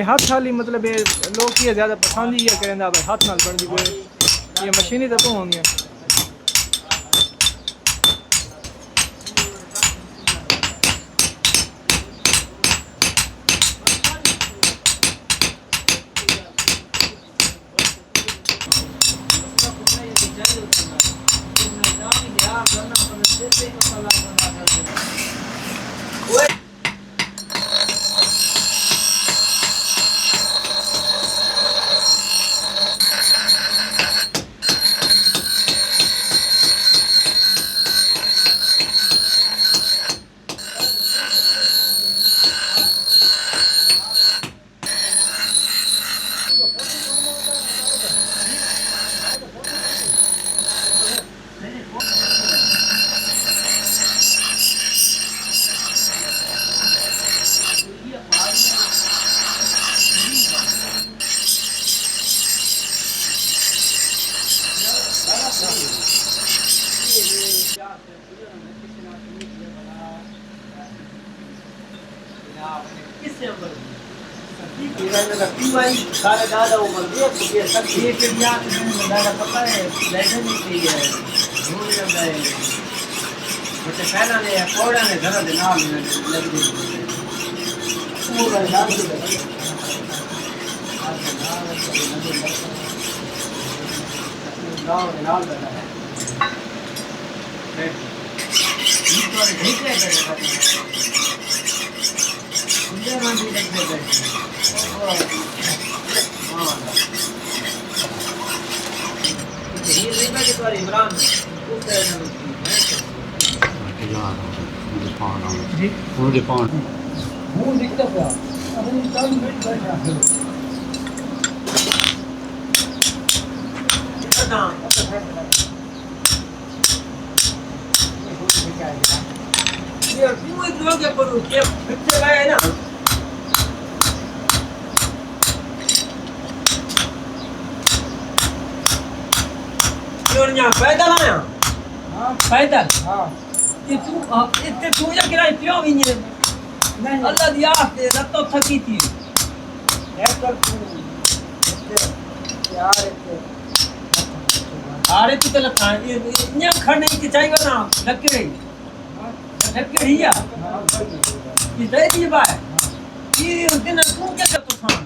हाथ वाली मतलब लोग ये ज़्यादा पसंद ही करें हाथ नाल बन दी ये मशीनी तो होंगे था ये क्यों इतना क्या करूं ये फिर गए ना और यहाँ पैदल आया हां पैदल हां ये तू इतने तू या किराए क्यों भी नहीं नहीं अल्लाह दिया दे तो थकी थी है कर यार इतने अरे तू तो लखा ये खड़ने की चाहिए ना लकड़ी लकड़ी या ये दे दी बाय ये दिन तू क्या कर तू खान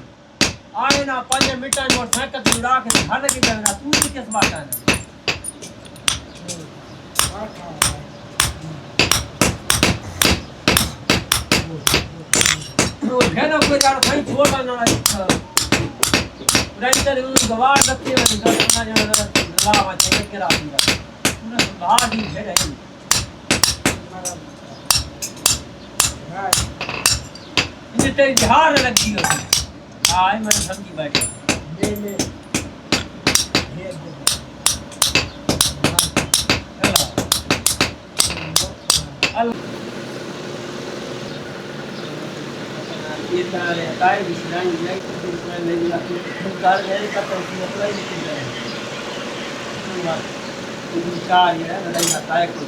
आए ना 5 मिनट में मोटरसाइकिल चुरा के घर के जाना तू किस बात है तो है ना कोई यार भाई छोड़ ना राइटर उन गवार रखते हैं 10-15 जना लावा चाहिए के रात में उन्हें बाहर ही है नहीं इन्हें तेरी झाड़ लगी हो हां मैं समझी बैठे ले ले चलो ये तारे ताए बिछाई नहीं तो मैं ले जाके कार गए का तो अप्लाई नहीं कर रहे बात ये कार है लड़ाई आता है को